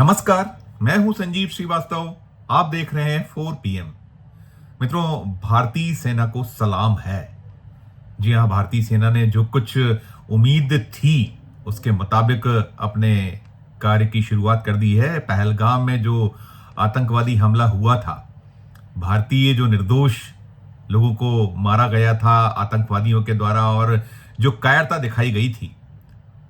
नमस्कार, मैं हूं संजीव श्रीवास्तव। आप देख रहे हैं 4 PM। मित्रों, भारतीय सेना को सलाम है। जी हां, भारतीय सेना ने जो कुछ उम्मीद थी उसके मुताबिक अपने कार्य की शुरुआत कर दी है। पहलगाम में जो आतंकवादी हमला हुआ था, भारतीय जो निर्दोष लोगों को मारा गया था आतंकवादियों के द्वारा, और जो कायरता दिखाई गई थी,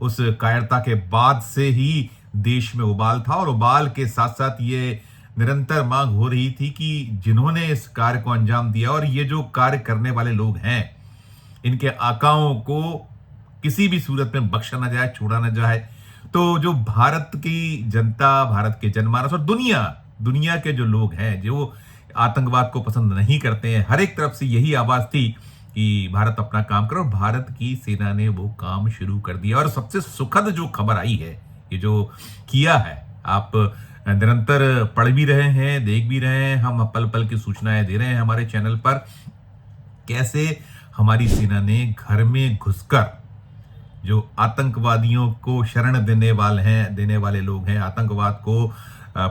उस कायरता के बाद से ही देश में उबाल था। और उबाल के साथ साथ ये निरंतर मांग हो रही थी कि जिन्होंने इस कार्य को अंजाम दिया और ये जो कार्य करने वाले लोग हैं, इनके आकाओं को किसी भी सूरत में बख्शा ना जाए, छोड़ा ना जाए। तो जो भारत की जनता, भारत के जनमानस और दुनिया के जो लोग हैं जो आतंकवाद को पसंद नहीं करते हैं, हर एक तरफ से यही आवाज थी कि भारत अपना काम करो। भारत की सेना ने वो काम शुरू कर दिया। और सबसे सुखद जो खबर आई है, ये जो किया है, आप निरंतर पढ़ भी रहे हैं, देख भी रहे हैं, हम पल पल की सूचनाएं दे रहे हैं हमारे चैनल पर, कैसे हमारी सेना ने घर में घुसकर जो आतंकवादियों को शरण देने वाले लोग हैं, आतंकवाद को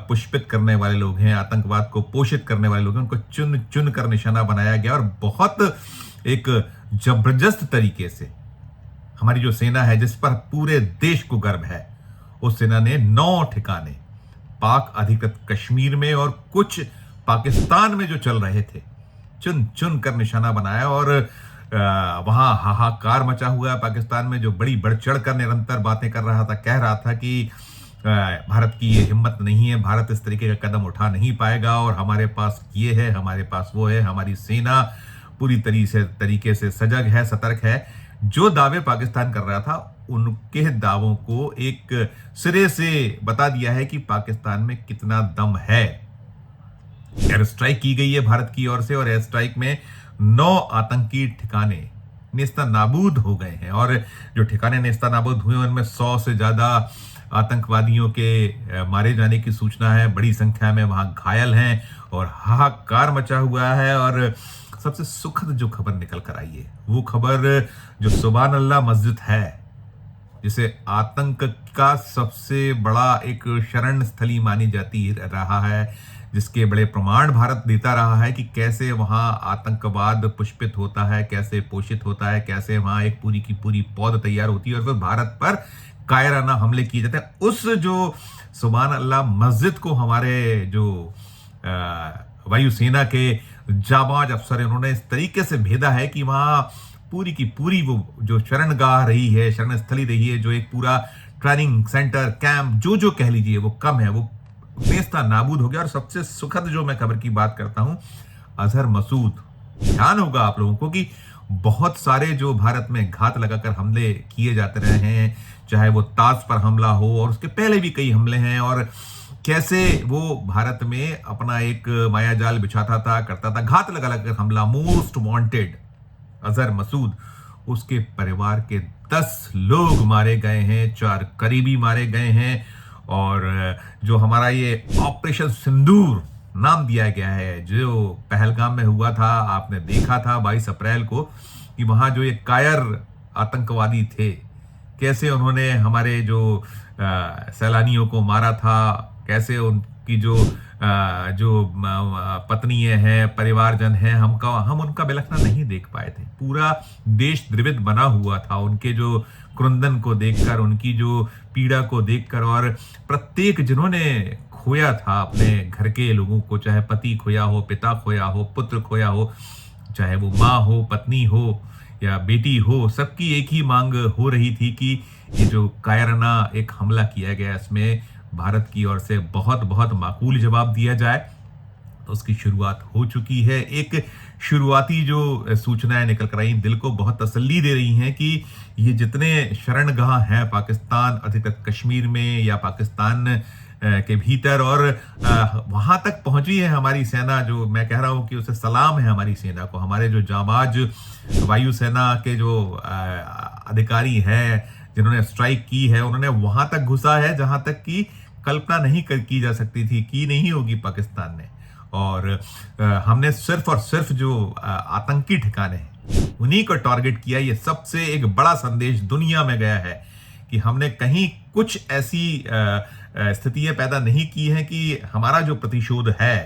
पुष्पित करने वाले लोग हैं, आतंकवाद को पोषित करने वाले लोग हैं, उनको चुन चुन कर निशाना बनाया गया। और बहुत एक जबरदस्त तरीके से हमारी जो सेना है, जिस पर पूरे देश को गर्व है, उस सेना ने 9 ठिकाने पाक अधिकृत कश्मीर में और कुछ पाकिस्तान में जो चल रहे थे, चुन चुन कर निशाना बनाया। और वहां हाहाकार मचा हुआ है पाकिस्तान में, जो बड़ी बढ़ चढ़ कर निरंतर बातें कर रहा था, कह रहा था कि भारत की ये हिम्मत नहीं है, भारत इस तरीके का कदम उठा नहीं पाएगा, और हमारे पास ये है, हमारे पास वो है, हमारी सेना पूरी तरीके से सजग है, सतर्क है। जो दावे पाकिस्तान कर रहा था, उनके दावों को एक सिरे से बता दिया है कि पाकिस्तान में कितना दम है। एयर स्ट्राइक की गई है भारत की ओर से, और एयर स्ट्राइक में 9 आतंकी ठिकाने नेस्ता नाबूद हो गए हैं। और जो ठिकाने नेस्ता नाबूद हुए, उनमें 100 से ज्यादा आतंकवादियों के मारे जाने की सूचना है। बड़ी संख्या में वहां घायल हैं और हाहाकार मचा हुआ है। और सबसे सुखद जो खबर निकल कर आई है, वो खबर जो सुभान अल्लाह मस्जिद है, जिसे आतंक का सबसे बड़ा एक शरण स्थली मानी जाती रहा है, जिसके बड़े प्रमाण भारत देता रहा है कि कैसे वहां आतंकवाद पुष्पित होता है, कैसे पोषित होता है, कैसे वहां एक पूरी की पूरी पौध तैयार होती है और फिर भारत पर कायराना हमले किए जाते हैं। उस जो सुभान अल्लाह मस्जिद को हमारे जो वायुसेना के जाबाज अफसर हैं, उन्होंने इस तरीके से भेदा है कि वहां पूरी की पूरी वो जो शरणगाह रही है, शरण स्थली रही है, जो एक पूरा ट्रेनिंग सेंटर, कैंप, जो कह लीजिए, वो कम है, वो नेस्ता नाबूद हो गया। और सबसे सुखद जो मैं खबर की बात करता हूं, अजहर मसूद, ध्यान होगा आप लोगों को कि बहुत सारे जो भारत में घात लगाकर हमले किए जाते रहे हैं, चाहे वो ताज पर हमला हो और उसके पहले भी कई हमले हैं, और कैसे वो भारत में अपना एक मायाजाल बिछाता था, करता था, घात लगा लगाकर हमला। मोस्ट वांटेड अजहर मसूद, उसके परिवार के 10 लोग मारे गए हैं, 4 करीबी मारे गए हैं। और जो हमारा ये ऑपरेशन सिंदूर नाम दिया गया है, जो पहलगाम में हुआ था, आपने देखा था 22 अप्रैल को कि वहां जो ये कायर आतंकवादी थे, कैसे उन्होंने हमारे जो सैलानियों को मारा था, कैसे उनकी जो पत्नी हैं, परिवारजन हैं, हम उनका बिलखना नहीं देख पाए थे। पूरा देश द्रवित बना हुआ था उनके जो क्रुंदन को देखकर, उनकी जो पीड़ा को देखकर। और प्रत्येक जिन्होंने खोया था अपने घर के लोगों को, चाहे पति खोया हो, पिता खोया हो, पुत्र खोया हो, चाहे वो माँ हो, पत्नी हो या बेटी हो, सबकी एक ही मांग हो रही थी कि ये जो कायराना एक हमला किया गया, इसमें भारत की ओर से बहुत बहुत माकूल जवाब दिया जाए। तो उसकी शुरुआत हो चुकी है। एक शुरुआती जो सूचनाएं निकल कर आई, दिल को बहुत तसल्ली दे रही हैं कि ये जितने शरणगाह हैं पाकिस्तान अधिकृत कश्मीर में या पाकिस्तान के भीतर, और वहां तक पहुंची है हमारी सेना, जो मैं कह रहा हूं कि उसे सलाम है हमारी सेना को। हमारे जो जाबाज वायुसेना के जो अधिकारी हैं, जिन्होंने स्ट्राइक की है, उन्होंने वहां तक घुसा है जहां तक कि कल्पना नहीं की जा सकती थी, की नहीं होगी पाकिस्तान ने। और हमने सिर्फ और सिर्फ जो आतंकी ठिकाने हैं, उन्हीं को टारगेट किया। ये सबसे एक बड़ा संदेश दुनिया में गया है कि हमने कहीं कुछ ऐसी स्थितियां पैदा नहीं की हैं कि हमारा जो प्रतिशोध है,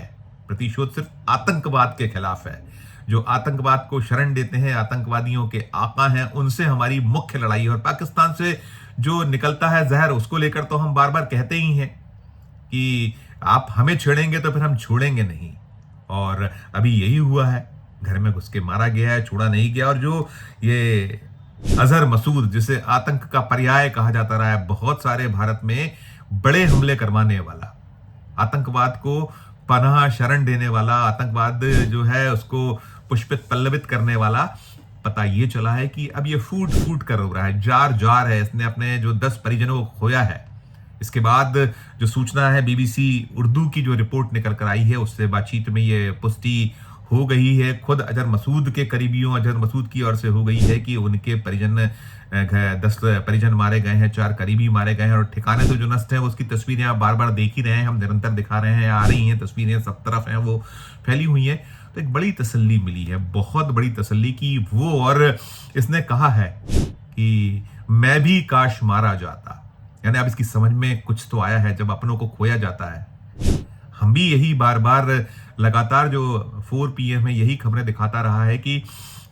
प्रतिशोध सिर्फ आतंकवाद के खिलाफ है। जो आतंकवाद को शरण देते हैं, आतंकवादियों के आका हैं, उनसे हमारी मुख्य लड़ाई है। और पाकिस्तान से जो निकलता है जहर, उसको लेकर तो हम बार बार कहते ही हैं कि आप हमें छेड़ेंगे तो फिर हम छोड़ेंगे नहीं। और अभी यही हुआ है, घर में घुस के मारा गया है, छोड़ा नहीं गया। और जो ये अजहर मसूद, जिसे आतंक का पर्याय कहा जाता रहा है, बहुत सारे भारत में बड़े हमले करवाने वाला, आतंकवाद को पनाह शरण देने वाला, आतंकवाद जो है उसको पुष्पित पल्लवित करने वाला, पता ये चला है कि अब ये फूट फूट कर रो रहा है, जार जार है। इसने अपने जो 10 परिजनों को खोया है। इसके बाद जो सूचना है, बीबीसी उर्दू की जो रिपोर्ट निकल कर आई है, उससे बातचीत में ये पुष्टि हो गई है। खुद अजहर मसूद के करीबियों, अजहर मसूद की ओर से हो गई है कि उनके परिजन 10 परिजन मारे गए हैं, 4 करीबी मारे गए हैं। और ठिकाने तो जो नष्ट है, उसकी तस्वीरें आप बार बार देख ही रहे हैं, हम निरंतर दिखा रहे हैं, आ रही हैं तस्वीरें, सब तरफ हैं, वो फैली हुई हैं। तो एक बड़ी तसल्ली मिली है, बहुत बड़ी तसल्ली की वो। और इसने कहा है कि मैं भी काश मारा जाता। यानी अब इसकी समझ में कुछ तो आया है, जब अपनों को खोया जाता है। हम भी यही बार बार लगातार जो 4 PM में यही खबरें दिखाता रहा है कि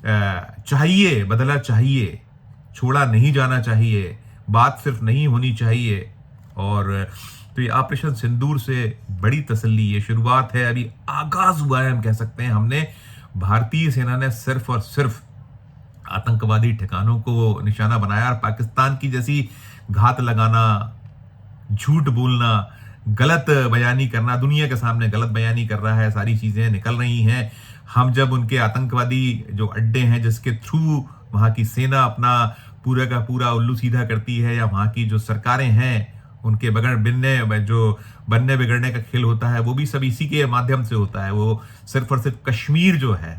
चाहिए, बदला चाहिए, छोड़ा नहीं जाना चाहिए, बात सिर्फ नहीं होनी चाहिए। और तो ये ऑपरेशन सिंदूर से बड़ी तसल्ली, ये शुरुआत है, अभी आगाज हुआ है हम कह सकते हैं। हमने, भारतीय सेना ने सिर्फ और सिर्फ आतंकवादी ठिकानों को निशाना बनाया। और पाकिस्तान की जैसी घात लगाना, झूठ बोलना, गलत बयानी करना, दुनिया के सामने गलत बयानी कर रहा है, सारी चीजें निकल रही हैं। हम जब उनके आतंकवादी जो अड्डे हैं, जिसके थ्रू वहां की सेना अपना पूरा का पूरा उल्लू सीधा करती है, या वहां की जो सरकारें हैं उनके बनने बिगड़ने का खेल होता है, वो भी सब इसी के माध्यम से होता है। वो सिर्फ और सिर्फ कश्मीर जो है,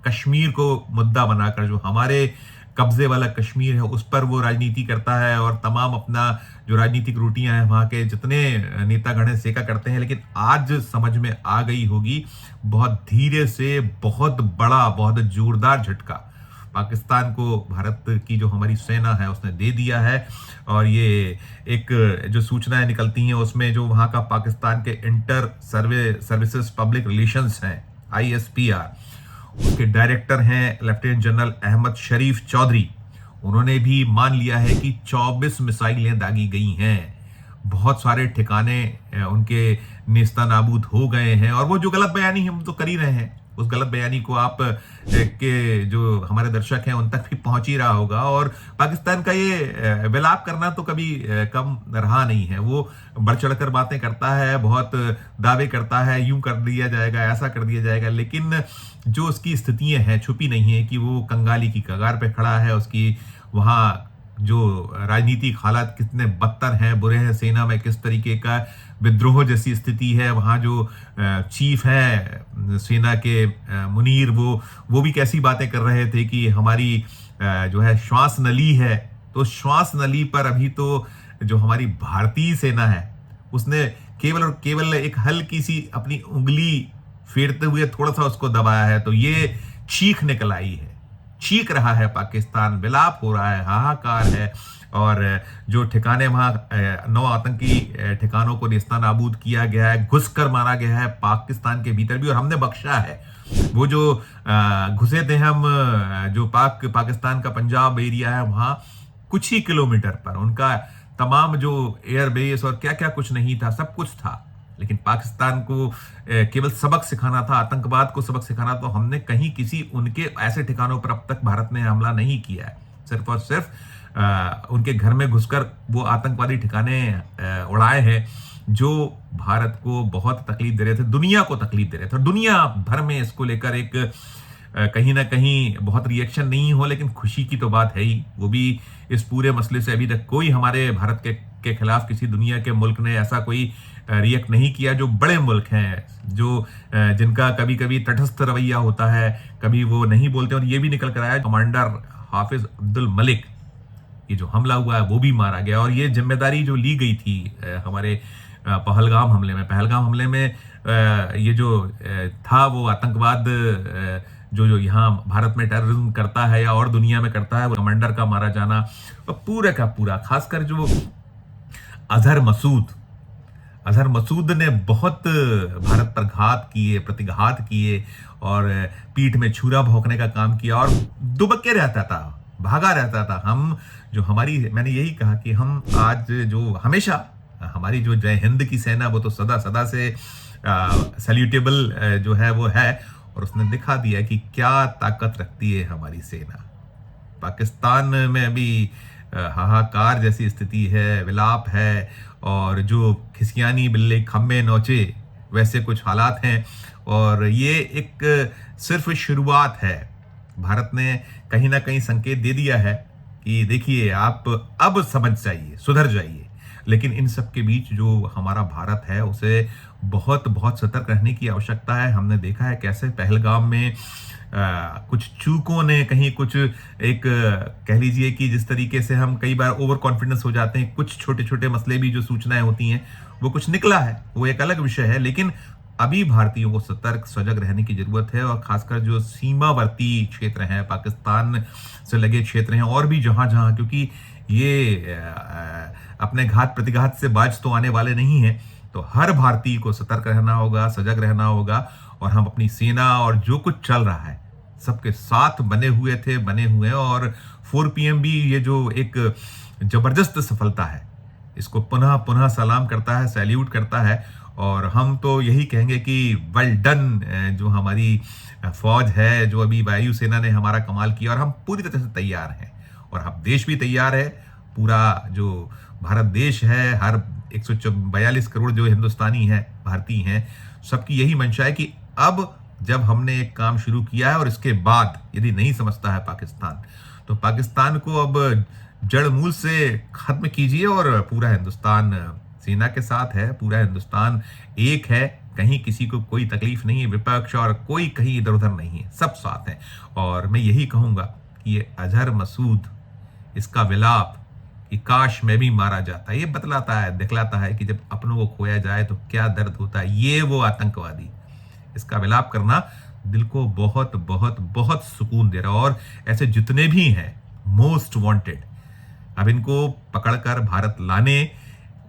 कश्मीर को मुद्दा बनाकर, जो हमारे कब्जे वाला कश्मीर है, उस पर वो राजनीति करता है। और तमाम अपना जो राजनीतिक रोटियां हैं, वहां के जितने नेतागण हैं, सेका करते हैं। लेकिन आज समझ में आ गई होगी, बहुत धीरे से बहुत बड़ा, बहुत जोरदार झटका पाकिस्तान को भारत की जो हमारी सेना है उसने दे दिया है। और ये एक जो सूचनाएं निकलती हैं, उसमें जो वहां का पाकिस्तान के इंटर सर्विसेज पब्लिक रिलेशंस हैं, ISPR, उसके डायरेक्टर हैं लेफ्टिनेंट जनरल अहमद शरीफ चौधरी। उन्होंने भी मान लिया है कि 24 मिसाइलें दागी गई हैं, बहुत सारे ठिकाने उनके नेस्ता नाबूद हो गए हैं। और वो जो गलत बयानी है हम तो कर ही रहे हैं, उस गलत बयानी को आप के जो हमारे दर्शक हैं उन तक भी पहुंच ही रहा होगा। और पाकिस्तान का ये विलाप करना तो कभी कम रहा नहीं है। वो बढ़ चढ़कर बातें करता है, बहुत दावे करता है, यूं कर दिया जाएगा, ऐसा कर दिया जाएगा। लेकिन जो उसकी स्थितियां हैं छुपी नहीं है कि वो कंगाली की कगार पे खड़ा है। उसकी वहाँ जो राजनीतिक हालात कितने बदतर हैं, बुरे हैं, सेना में किस तरीके का विद्रोह जैसी स्थिति है। वहाँ जो चीफ है सेना के मुनीर, वो भी कैसी बातें कर रहे थे कि हमारी जो है श्वास नली है। तो श्वास नली पर अभी तो जो हमारी भारतीय सेना है उसने केवल और केवल एक हल्की सी अपनी उंगली फेरते हुए थोड़ा सा उसको दबाया है, तो ये चीख निकल आई है। चीख रहा है पाकिस्तान, विलाप हो रहा है, हाहाकार है। और जो ठिकाने वहां 9 आतंकी ठिकानों को नेस्ता नाबूद किया गया है, घुसकर मारा गया है पाकिस्तान के भीतर भी, और हमने बख्शा है। वो जो घुसे थे हम, जो पाकिस्तान का पंजाब एरिया है, वहां कुछ ही किलोमीटर पर उनका तमाम जो एयरबेस और क्या क्या कुछ नहीं था, सब कुछ था। लेकिन पाकिस्तान को केवल सबक सिखाना था, आतंकवाद को सबक सिखाना, तो हमने कहीं किसी उनके ऐसे ठिकानों पर अब तक भारत ने हमला नहीं किया है। सिर्फ और सिर्फ उनके घर में घुसकर वो आतंकवादी ठिकाने उड़ाए हैं, जो भारत को बहुत तकलीफ दे रहे थे, दुनिया को तकलीफ दे रहे थे। और दुनिया भर में इसको लेकर एक कहीं ना कहीं बहुत रिएक्शन नहीं हो, लेकिन खुशी की तो बात है ही। वो भी इस पूरे मसले से अभी तक कोई हमारे भारत के खिलाफ किसी दुनिया के मुल्क ने ऐसा कोई रिएक्ट नहीं किया। जो बड़े मुल्क हैं, जो जिनका कभी कभी तटस्थ रवैया होता है, कभी वो नहीं बोलते। और ये भी निकल कर आया, कमांडर हाफिज अब्दुल मलिक, ये जो हमला हुआ है वो भी मारा गया। और ये जिम्मेदारी जो ली गई थी हमारे पहलगाम हमले में ये जो था, वो आतंकवाद जो जो यहाँ भारत में टेररिज्म करता है या और दुनिया में करता है, वो कमांडर का मारा जाना, और पूरे का पूरा, खासकर जो अजहर मसूद अजहर मसूद ने बहुत भारत पर घात किए, प्रतिघात किए, और पीठ में छुरा भोंकने का काम किया, और दुबक के रहता था, भागा रहता था। मैंने यही कहा कि हम आज जो हमेशा हमारी जो जय हिंद की सेना, वो तो सदा सदा से सैल्यूटेबल जो है वो है, और उसने दिखा दिया कि क्या ताकत रखती है हमारी सेना। पाकिस्तान में अभी हाहाकार जैसी स्थिति है, विलाप है, और जो खिसियानी बिल्ले खम्बे नोचे वैसे कुछ हालात हैं, और ये एक सिर्फ शुरुआत है। भारत ने कहीं ना कहीं संकेत दे दिया है कि देखिए, आप अब समझ जाइए, सुधर जाइए। लेकिन इन सब के बीच जो हमारा भारत है, उसे बहुत बहुत सतर्क रहने की आवश्यकता है। हमने देखा है कैसे पहलगाम में कुछ चूकों ने कहीं कुछ एक कह लीजिए कि जिस तरीके से हम कई बार ओवर कॉन्फिडेंस हो जाते हैं, कुछ छोटे छोटे मसले भी जो सूचनाएं होती हैं वो कुछ निकला है, वो एक अलग विषय है। लेकिन अभी भारतीयों को सतर्क सजग रहने की जरूरत है, और खासकर जो सीमावर्ती क्षेत्र हैं, पाकिस्तान से लगे क्षेत्र हैं, और भी जहां जहां, क्योंकि ये अपने घात प्रतिघात से बाज तो आने वाले नहीं है, तो हर भारतीय को सतर्क रहना होगा, सजग रहना होगा, और हम अपनी सेना और जो कुछ चल रहा है सबके साथ बने हुए थे, बने हुए हैं। और 4 PM भी ये जो एक जबरदस्त सफलता है, इसको पुनः पुनः सलाम करता है, सैल्यूट करता है। और हम तो यही कहेंगे कि वेल डन, जो हमारी फौज है, जो अभी वायुसेना ने हमारा कमाल किया, और हम पूरी तरह से तैयार हैं, और हम देश भी तैयार है। पूरा जो भारत देश है, हर 142 करोड़ जो हिंदुस्तानी हैं, भारतीय हैं, सबकी यही मंशा है कि अब जब हमने एक काम शुरू किया है, और इसके बाद यदि नहीं समझता है पाकिस्तान, तो पाकिस्तान को अब जड़ मूल से खत्म कीजिए। और पूरा हिंदुस्तान सेना के साथ है, पूरा हिंदुस्तान एक है, कहीं किसी को कोई तकलीफ नहीं है, विपक्ष और कोई कहीं इधर उधर नहीं है, सब साथ हैं। और मैं यही कहूंगा कि ये अजहर मसूद, इसका विलाप कि काश में भी मारा जाता, ये बतलाता है, दिखलाता है कि जब अपनों को खोया जाए तो क्या दर्द होता है। ये वो आतंकवादी, इसका विलाप करना दिल को बहुत बहुत बहुत सुकून दे रहा। और ऐसे जितने भी हैं मोस्ट वांटेड, अब इनको पकड़कर भारत लाने,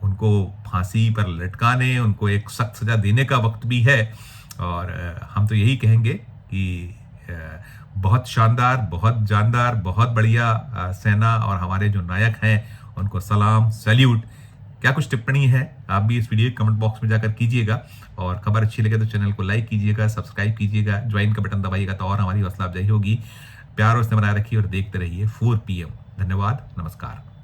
उनको फांसी पर लटकाने, उनको एक सख्त सजा देने का वक्त भी है। और हम तो यही कहेंगे कि बहुत शानदार, बहुत जानदार, बहुत बढ़िया सेना और हमारे जो नायक हैं, उनको सलाम, सैल्यूट। क्या कुछ टिप्पणी है आप भी इस वीडियो कमेंट बॉक्स में जाकर कीजिएगा, और खबर अच्छी लगे तो चैनल को लाइक कीजिएगा, सब्सक्राइब कीजिएगा, ज्वाइन का बटन दबाइएगा तो और हमारी हौसला अफजाई होगी। प्यार और स्नेह बनाए रखिए और देखते रहिए 4 PM। धन्यवाद, नमस्कार।